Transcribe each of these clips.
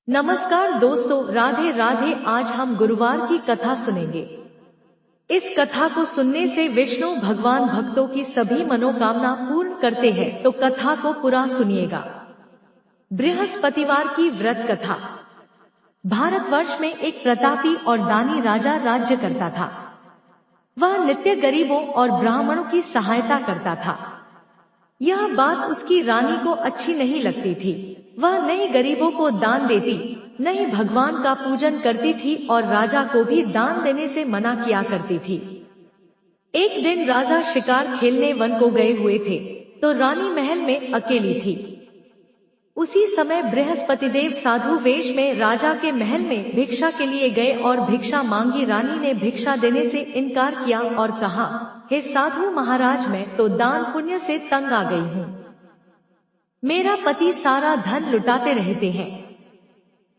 नमस्कार दोस्तों, राधे राधे। आज हम गुरुवार की कथा सुनेंगे। इस कथा को सुनने से विष्णु भगवान भक्तों की सभी मनोकामना पूर्ण करते हैं, तो कथा को पूरा सुनिएगा। बृहस्पतिवार की व्रत कथा। भारतवर्ष में एक प्रतापी और दानी राजा राज्य करता था। वह नित्य गरीबों और ब्राह्मणों की सहायता करता था। यह बात उसकी रानी को अच्छी नहीं लगती थी। वह न ही गरीबों को दान देती, न ही भगवान का पूजन करती थी और राजा को भी दान देने से मना किया करती थी। एक दिन राजा शिकार खेलने वन को गए हुए थे, तो रानी महल में अकेली थी। उसी समय बृहस्पतिदेव साधु वेश में राजा के महल में भिक्षा के लिए गए और भिक्षा मांगी। रानी ने भिक्षा देने से इनकार किया और कहा, हे साधु महाराज, मैं तो दान पुण्य से तंग आ गई हूँ। मेरा पति सारा धन लुटाते रहते हैं।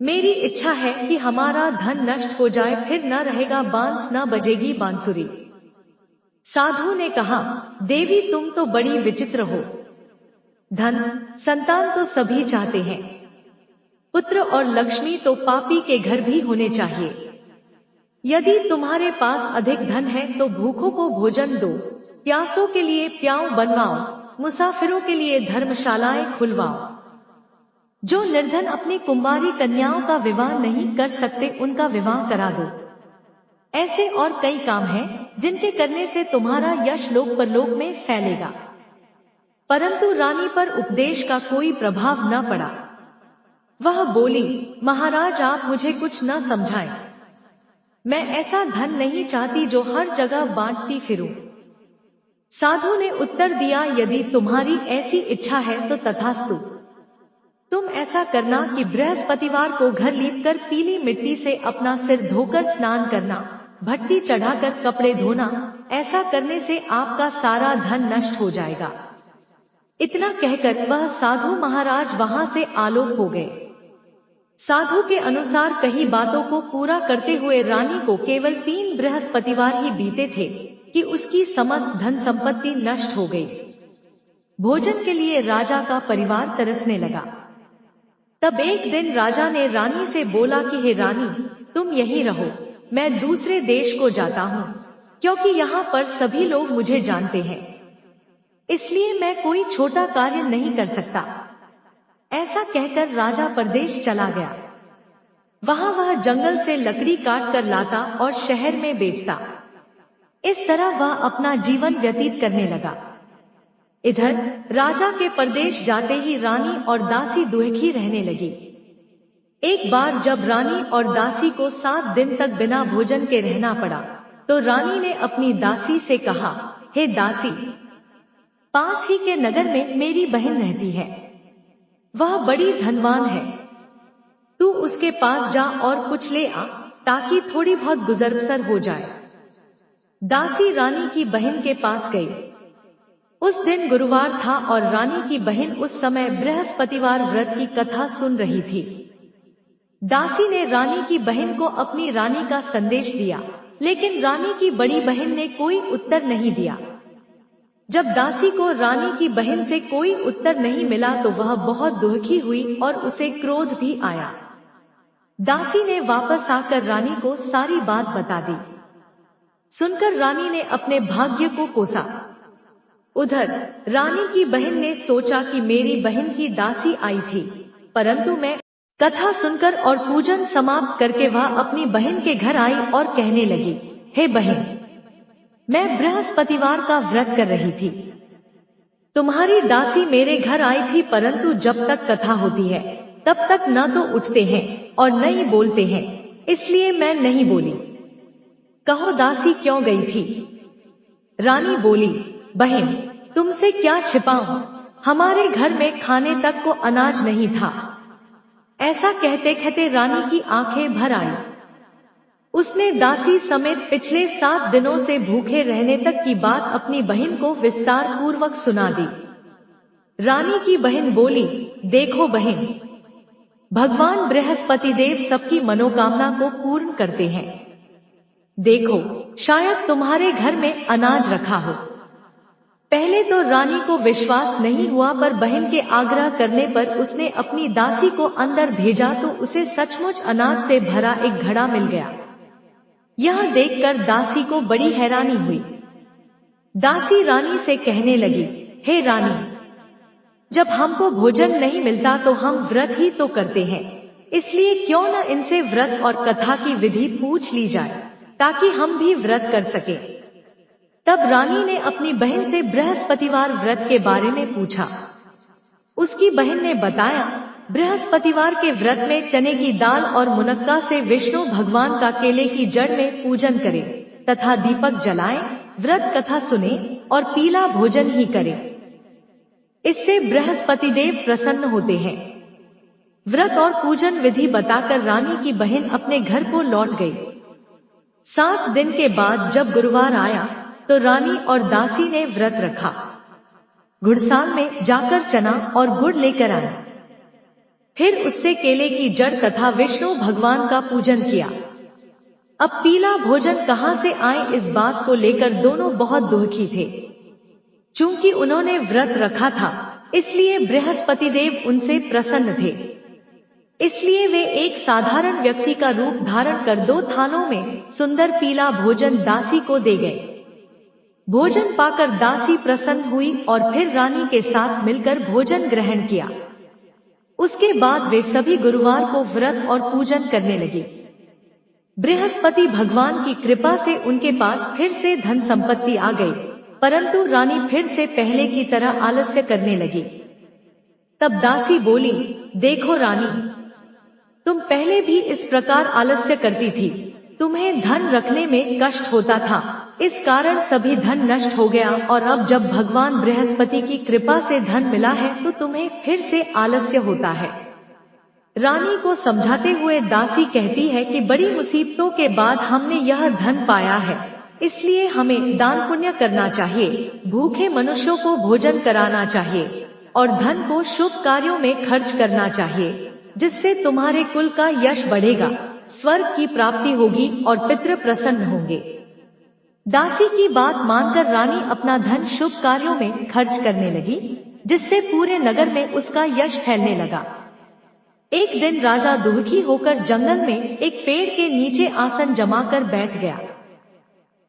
मेरी इच्छा है कि हमारा धन नष्ट हो जाए, फिर न रहेगा बांस, न बजेगी बांसुरी। साधु ने कहा, देवी तुम तो बड़ी विचित्र हो। धन संतान तो सभी चाहते हैं, पुत्र और लक्ष्मी तो पापी के घर भी होने चाहिए। यदि तुम्हारे पास अधिक धन है तो भूखों को भोजन दो, प्यासों के लिए प्याऊ बनवाओ, मुसाफिरों के लिए धर्मशालाएं खुलवाओ। जो निर्धन अपनी कुंवारी कन्याओं का विवाह नहीं कर सकते, उनका विवाह करा दो। ऐसे और कई काम हैं जिनके करने से तुम्हारा यश लोक परलोक में फैलेगा। परंतु रानी पर उपदेश का कोई प्रभाव न पड़ा। वह बोली, महाराज आप मुझे कुछ न समझाएं। मैं ऐसा धन नहीं चाहती जो हर जगह बांटती फिरूं। साधु ने उत्तर दिया, यदि तुम्हारी ऐसी इच्छा है तो तथास्तु। तुम ऐसा करना कि बृहस्पतिवार को घर लीपकर पीली मिट्टी से अपना सिर धोकर स्नान करना, भट्टी चढ़ाकर कपड़े धोना। ऐसा करने से आपका सारा धन नष्ट हो जाएगा। इतना कहकर वह साधु महाराज वहां से आलोक हो गए। साधु के अनुसार कही बातों को पूरा करते हुए रानी को केवल 3 बृहस्पतिवार ही बीते थे कि उसकी समस्त धन संपत्ति नष्ट हो गई। भोजन के लिए राजा का परिवार तरसने लगा। तब एक दिन राजा ने रानी से बोला कि हे रानी, तुम यहीं रहो, मैं दूसरे देश को जाता हूँ, क्योंकि यहाँ पर सभी लोग मुझे जानते हैं। इसलिए मैं कोई छोटा कार्य नहीं कर सकता। ऐसा कहकर राजा परदेश चला गया। वहां वह जंगल से लकड़ी काट कर लाता और शहर में बेचता। इस तरह वह अपना जीवन व्यतीत करने लगा। इधर राजा के परदेश जाते ही रानी और दासी दुखी रहने लगी। एक बार जब रानी और दासी को 7 दिन तक बिना भोजन के रहना पड़ा, तो रानी ने अपनी दासी से कहा, हे दासी, पास ही के नगर में मेरी बहन रहती है। वह बड़ी धनवान है। तू उसके पास जा और कुछ ले आ, ताकि थोड़ी बहुत गुजर बसर हो जाए। दासी रानी की बहन के पास गई। उस दिन गुरुवार था और रानी की बहन उस समय बृहस्पतिवार व्रत की कथा सुन रही थी। दासी ने रानी की बहन को अपनी रानी का संदेश दिया, लेकिन रानी की बड़ी बहन ने कोई उत्तर नहीं दिया। जब दासी को रानी की बहन से कोई उत्तर नहीं मिला तो वह बहुत दुखी हुई और उसे क्रोध भी आया। दासी ने वापस आकर रानी को सारी बात बता दी। सुनकर रानी ने अपने भाग्य को कोसा। उधर रानी की बहन ने सोचा कि मेरी बहन की दासी आई थी, परंतु मैं कथा सुनकर और पूजन समाप्त करके वह अपनी बहन के घर आई और कहने लगी, हे बहन, मैं बृहस्पतिवार का व्रत कर रही थी। तुम्हारी दासी मेरे घर आई थी, परंतु जब तक कथा होती है तब तक न तो उठते हैं और न ही बोलते हैं, इसलिए मैं नहीं बोली। कहो दासी क्यों गई थी? रानी बोली, बहन तुमसे क्या छिपाऊं, हमारे घर में खाने तक को अनाज नहीं था। ऐसा कहते कहते रानी की आंखें भर आई। उसने दासी समेत पिछले 7 दिनों से भूखे रहने तक की बात अपनी बहन को विस्तार पूर्वक सुना दी। रानी की बहन बोली, देखो बहन, भगवान बृहस्पतिदेव सबकी मनोकामना को पूर्ण करते हैं। देखो, शायद तुम्हारे घर में अनाज रखा हो। पहले तो रानी को विश्वास नहीं हुआ, पर बहन के आग्रह करने पर उसने अपनी दासी को अंदर भेजा तो उसे सचमुच अनाज से भरा एक घड़ा मिल गया। यह देखकर दासी को बड़ी हैरानी हुई। दासी रानी से कहने लगी, हे रानी, जब हमको भोजन नहीं मिलता तो हम व्रत ही तो करते हैं, इसलिए क्यों न इनसे व्रत और कथा की विधि पूछ ली जाए ताकि हम भी व्रत कर सके। तब रानी ने अपनी बहन से बृहस्पतिवार व्रत के बारे में पूछा। उसकी बहन ने बताया, बृहस्पतिवार के व्रत में चने की दाल और मुनक्का से विष्णु भगवान का केले की जड़ में पूजन करें तथा दीपक जलाएं, व्रत कथा सुने और पीला भोजन ही करें। इससे बृहस्पति देव प्रसन्न होते हैं। व्रत और पूजन विधि बताकर रानी की बहन अपने घर को लौट गई। 7 दिन के बाद जब गुरुवार आया तो रानी और दासी ने व्रत रखा। घुड़साल में जाकर चना और गुड़ लेकर आए। फिर उससे केले की जड़ तथा विष्णु भगवान का पूजन किया। अब पीला भोजन कहां से आए, इस बात को लेकर दोनों बहुत दुखी थे। चूंकि उन्होंने व्रत रखा था, इसलिए बृहस्पति देव उनसे प्रसन्न थे। इसलिए वे एक साधारण व्यक्ति का रूप धारण कर 2 थालों में सुंदर पीला भोजन दासी को दे गए। भोजन पाकर दासी प्रसन्न हुई और फिर रानी के साथ मिलकर भोजन ग्रहण किया। उसके बाद वे सभी गुरुवार को व्रत और पूजन करने लगी। बृहस्पति भगवान की कृपा से उनके पास फिर से धन संपत्ति आ गई, परंतु रानी फिर से पहले की तरह आलस्य करने लगी। तब दासी बोली, देखो रानी, तुम पहले भी इस प्रकार आलस्य करती थी। तुम्हें धन रखने में कष्ट होता था, इस कारण सभी धन नष्ट हो गया, और अब जब भगवान बृहस्पति की कृपा से धन मिला है तो तुम्हें फिर से आलस्य होता है। रानी को समझाते हुए दासी कहती है कि बड़ी मुसीबतों के बाद हमने यह धन पाया है, इसलिए हमें दान पुण्य करना चाहिए, भूखे मनुष्यों को भोजन कराना चाहिए और धन को शुभ कार्यों में खर्च करना चाहिए, जिससे तुम्हारे कुल का यश बढ़ेगा, स्वर्ग की प्राप्ति होगी और पितृ प्रसन्न होंगे। दासी की बात मानकर रानी अपना धन शुभ कार्यों में खर्च करने लगी, जिससे पूरे नगर में उसका यश फैलने लगा। एक दिन राजा दुखी होकर जंगल में एक पेड़ के नीचे आसन जमाकर बैठ गया।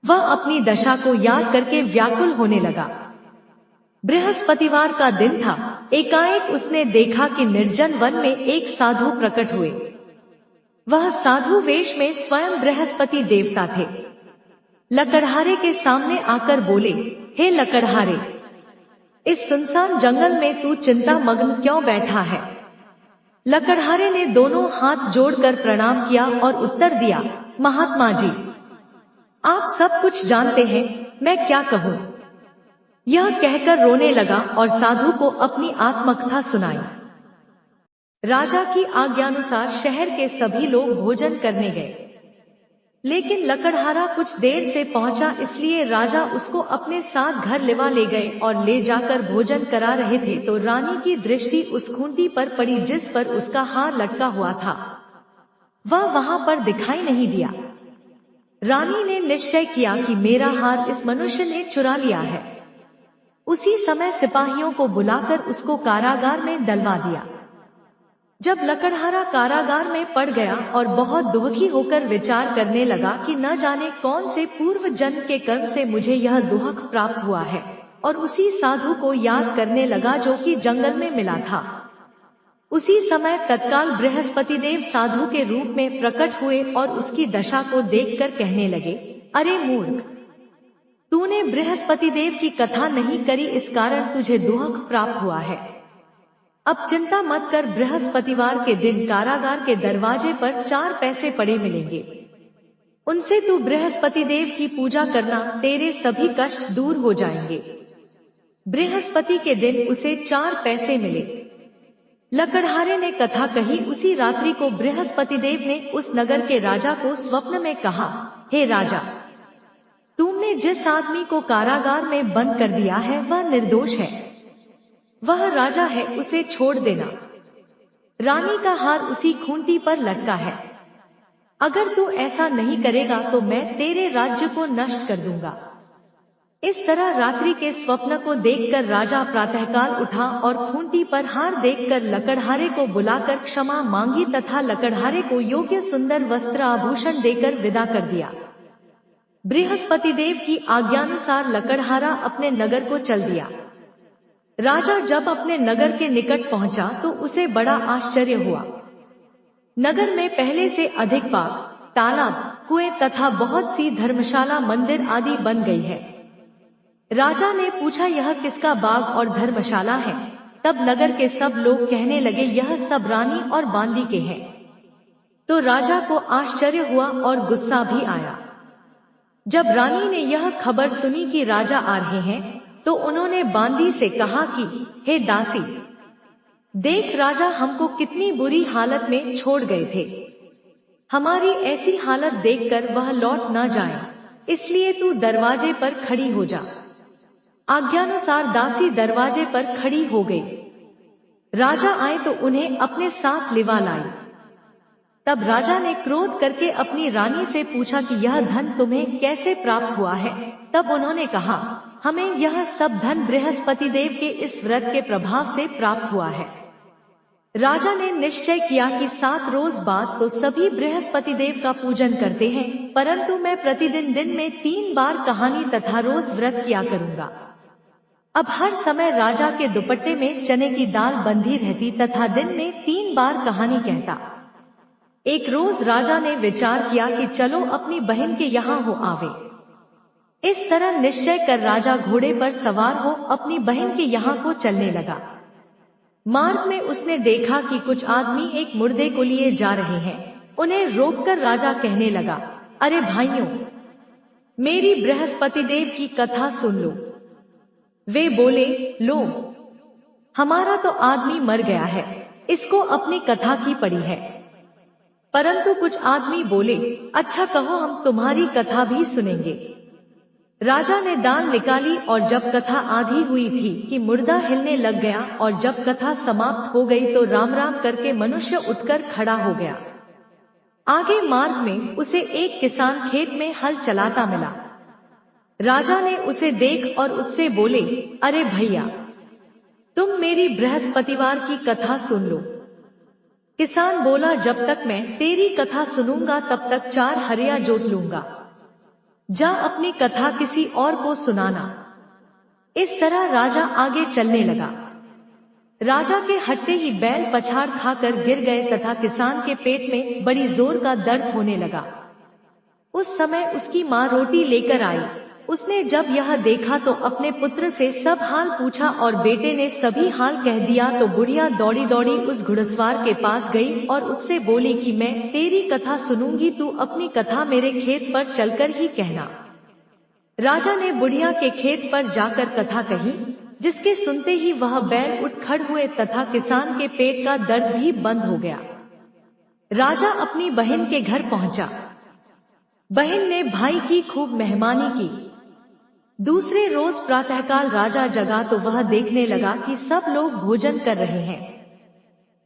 वह अपनी दशा को याद करके व्याकुल होने लगा। बृहस्पतिवार का दिन था। एकाएक उसने देखा कि निर्जन वन में एक साधु प्रकट हुए। वह साधु वेश में स्वयं बृहस्पति देवता थे। लकड़हारे के सामने आकर बोले, हे लकड़हारे, इस सुनसान जंगल में तू चिंता मग्न क्यों बैठा है? लकड़हारे ने दोनों हाथ जोड़कर प्रणाम किया और उत्तर दिया, महात्मा जी, आप सब कुछ जानते हैं, मैं क्या कहूँ। यह कहकर रोने लगा और साधु को अपनी आत्मकथा सुनाई। राजा की आज्ञानुसार शहर के सभी लोग भोजन करने गए, लेकिन लकड़हारा कुछ देर से पहुंचा, इसलिए राजा उसको अपने साथ घर लेवा ले गए और ले जाकर भोजन करा रहे थे तो रानी की दृष्टि उस खूंटी पर पड़ी जिस पर उसका हार लटका हुआ था। वह वहां पर दिखाई नहीं दिया। रानी ने निश्चय किया कि मेरा हार इस मनुष्य ने चुरा लिया है। उसी समय सिपाहियों को बुलाकर उसको कारागार में डलवा दिया। जब लकड़हारा कारागार में पड़ गया और बहुत दुखी होकर विचार करने लगा कि न जाने कौन से पूर्व जन्म के कर्म से मुझे यह दुख प्राप्त हुआ है, और उसी साधु को याद करने लगा जो कि जंगल में मिला था। उसी समय तत्काल बृहस्पति देव साधु के रूप में प्रकट हुए और उसकी दशा को देखकर कहने लगे, अरे मूर्ख, तूने बृहस्पति देव की कथा नहीं करी, इस कारण तुझे दुख प्राप्त हुआ है। अब चिंता मत कर, बृहस्पतिवार के दिन कारागार के दरवाजे पर 4 पैसे पड़े मिलेंगे। उनसे तू बृहस्पति देव की पूजा करना, तेरे सभी कष्ट दूर हो जाएंगे। बृहस्पति के दिन उसे 4 पैसे मिले। लकड़हारे ने कथा कही। उसी रात्रि को बृहस्पति देव ने उस नगर के राजा को स्वप्न में कहा, हे राजा, तुमने जिस आदमी को कारागार में बंद कर दिया है वह निर्दोष है। वह राजा है, उसे छोड़ देना। रानी का हार उसी खूंटी पर लटका है। अगर तू ऐसा नहीं करेगा तो मैं तेरे राज्य को नष्ट कर दूंगा। इस तरह रात्रि के स्वप्न को देखकर राजा प्रातःकाल उठा और खूंटी पर हार देखकर लकड़हारे को बुलाकर क्षमा मांगी तथा लकड़हारे को योग्य सुंदर वस्त्र आभूषण देकर विदा कर दिया। बृहस्पति देव की आज्ञानुसार लकड़हारा अपने नगर को चल दिया। राजा जब अपने नगर के निकट पहुंचा तो उसे बड़ा आश्चर्य हुआ। नगर में पहले से अधिक बाग, तालाब, कुएं तथा बहुत सी धर्मशाला, मंदिर आदि बन गई है। राजा ने पूछा, यह किसका बाग और धर्मशाला है? तब नगर के सब लोग कहने लगे, यह सब रानी और बांदी के हैं। तो राजा को आश्चर्य हुआ और गुस्सा भी आया। जब रानी ने यह खबर सुनी कि राजा आ रहे हैं, तो उन्होंने बांदी से कहा कि हे दासी, देख राजा हमको कितनी बुरी हालत में छोड़ गए थे। हमारी ऐसी हालत देखकर वह लौट न जाए, इसलिए तू दरवाजे पर खड़ी हो जा। आज्ञानुसार दासी दरवाजे पर खड़ी हो गई। राजा आए तो उन्हें अपने साथ लिवा लाई। तब राजा ने क्रोध करके अपनी रानी से पूछा कि यह धन तुम्हें कैसे प्राप्त हुआ है? तब उन्होंने कहा, हमें यह सब धन बृहस्पति देव के इस व्रत के प्रभाव से प्राप्त हुआ है। राजा ने निश्चय किया कि 7 रोज बाद तो सभी बृहस्पति देव का पूजन करते हैं, परंतु मैं प्रतिदिन दिन में 3 बार कहानी तथा रोज व्रत किया करूंगा। अब हर समय राजा के दुपट्टे में चने की दाल बंधी रहती तथा दिन में 3 बार कहानी कहता। एक रोज राजा ने विचार किया कि चलो अपनी बहन के यहाँ हो आवे। इस तरह निश्चय कर राजा घोड़े पर सवार हो अपनी बहन के यहाँ को चलने लगा। मार्ग में उसने देखा कि कुछ आदमी एक मुर्दे को लिए जा रहे हैं। उन्हें रोककर राजा कहने लगा, अरे भाइयों, मेरी बृहस्पति देव की कथा सुन लो। वे बोले, लो, हमारा तो आदमी मर गया है, इसको अपनी कथा की पड़ी है। परंतु कुछ आदमी बोले, अच्छा कहो, हम तुम्हारी कथा भी सुनेंगे। राजा ने दाल निकाली और जब कथा आधी हुई थी कि मुर्दा हिलने लग गया, और जब कथा समाप्त हो गई तो राम राम करके मनुष्य उठकर खड़ा हो गया। आगे मार्ग में उसे एक किसान खेत में हल चलाता मिला। राजा ने उसे देख और उससे बोले, अरे भैया, तुम मेरी बृहस्पतिवार की कथा सुन लो। किसान बोला, जब तक मैं तेरी कथा सुनूंगा तब तक 4 हरिया जोत लूंगा। जा अपनी कथा किसी और को सुनाना। इस तरह राजा आगे चलने लगा। राजा के हटते ही बैल पछाड़ खाकर गिर गए तथा किसान के पेट में बड़ी जोर का दर्द होने लगा। उस समय उसकी माँ रोटी लेकर आई। उसने जब यह देखा तो अपने पुत्र से सब हाल पूछा और बेटे ने सभी हाल कह दिया। तो बुढ़िया दौड़ी दौड़ी उस घुड़सवार के पास गई और उससे बोली कि मैं तेरी कथा सुनूंगी, तू अपनी कथा मेरे खेत पर चलकर ही कहना। राजा ने बुढ़िया के खेत पर जाकर कथा कही, जिसके सुनते ही वह बैल उठ खड़ हुए तथा किसान के पेट का दर्द भी बंद हो गया। राजा अपनी बहन के घर पहुंचा। बहन ने भाई की खूब मेहमानी की। दूसरे रोज प्रातःकाल राजा जगा तो वह देखने लगा कि सब लोग भोजन कर रहे हैं।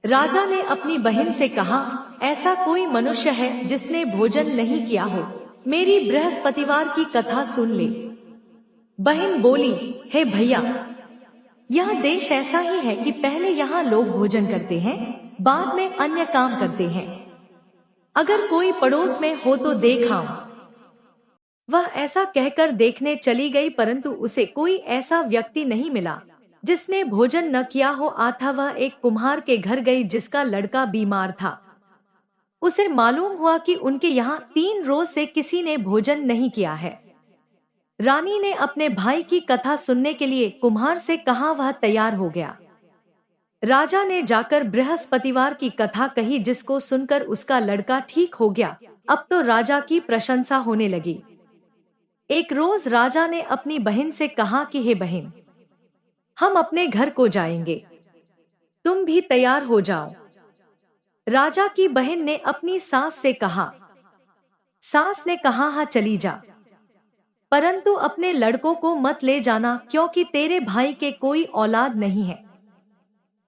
राजा ने अपनी बहन से कहा, ऐसा कोई मनुष्य है जिसने भोजन नहीं किया हो? मेरी बृहस्पतिवार की कथा सुन ले। बहन बोली, हे भैया, यह देश ऐसा ही है कि पहले यहाँ लोग भोजन करते हैं, बाद में अन्य काम करते हैं। अगर कोई पड़ोस में हो तो देख आओ। वह ऐसा कहकर देखने चली गई, परंतु उसे कोई ऐसा व्यक्ति नहीं मिला जिसने भोजन न किया हो। आता वह एक कुम्हार के घर गई जिसका लड़का बीमार था। उसे मालूम हुआ कि उनके यहाँ 3 रोज से किसी ने भोजन नहीं किया है। रानी ने अपने भाई की कथा सुनने के लिए कुम्हार से कहा, वह तैयार हो गया। राजा ने जाकर बृहस्पतिवार की कथा कही, जिसको सुनकर उसका लड़का ठीक हो गया। अब तो राजा की प्रशंसा होने लगी। एक रोज राजा ने अपनी बहन से कहा कि हे बहन, हम अपने घर को जाएंगे, तुम भी तैयार हो जाओ। राजा की बहन ने अपनी सास से कहा। सास ने कहा, हाँ चली जा, परंतु अपने लड़कों को मत ले जाना, क्योंकि तेरे भाई के कोई औलाद नहीं है।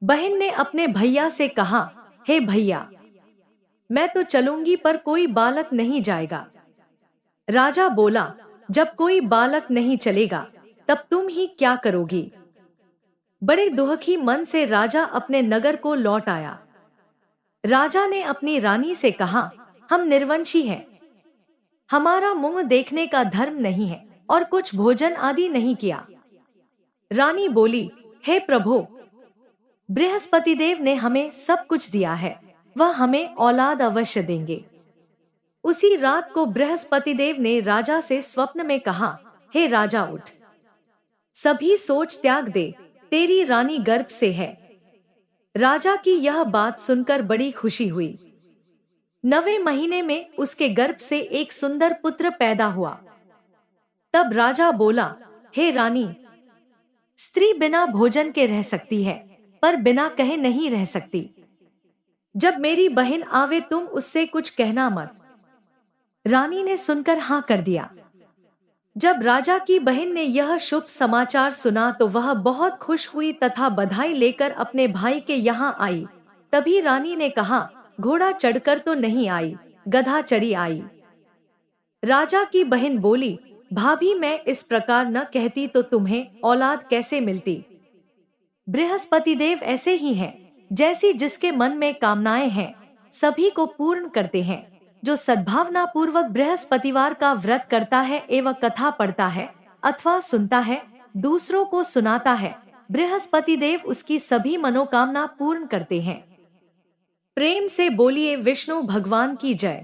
बहन ने अपने भैया से कहा, हे भैया, मैं तो चलूंगी पर कोई बालक नहीं जाएगा। राजा बोला, जब कोई बालक नहीं चलेगा तब तुम ही क्या करोगी? बड़े दुखी मन से राजा अपने नगर को लौट आया। राजा ने अपनी रानी से कहा, हम निर्वंशी हैं, हमारा मुंह देखने का धर्म नहीं है और कुछ भोजन आदि नहीं किया। रानी बोली, हे प्रभु, बृहस्पति देव ने हमें सब कुछ दिया है, वह हमें औलाद अवश्य देंगे। उसी रात को बृहस्पति देव ने राजा से स्वप्न में कहा, हे राजा उठ, सभी सोच त्याग दे, तेरी रानी गर्भ से है। राजा की यह बात सुनकर बड़ी खुशी हुई। 9वें महीने में उसके गर्भ से एक सुंदर पुत्र पैदा हुआ। तब राजा बोला, हे रानी, स्त्री बिना भोजन के रह सकती है, पर बिना कहे नहीं रह सकती। जब मेरी बहन आवे तुम उससे कुछ कहना मत। रानी ने सुनकर हाँ कर दिया। जब राजा की बहन ने यह शुभ समाचार सुना तो वह बहुत खुश हुई तथा बधाई लेकर अपने भाई के यहाँ आई। तभी रानी ने कहा, घोड़ा चढ़कर तो नहीं आई, गधा चढ़ी आई। राजा की बहन बोली, भाभी, मैं इस प्रकार न कहती तो तुम्हें औलाद कैसे मिलती? बृहस्पति देव ऐसे ही हैं, जैसी जिसके मन में कामनाएं हैं सभी को पूर्ण करते हैं। जो सद्भावना पूर्वक बृहस्पतिवार का व्रत करता है एवं कथा पढ़ता है अथवा सुनता है, दूसरों को सुनाता है, बृहस्पति देव उसकी सभी मनोकामना पूर्ण करते हैं। प्रेम से बोलिए विष्णु भगवान की जय।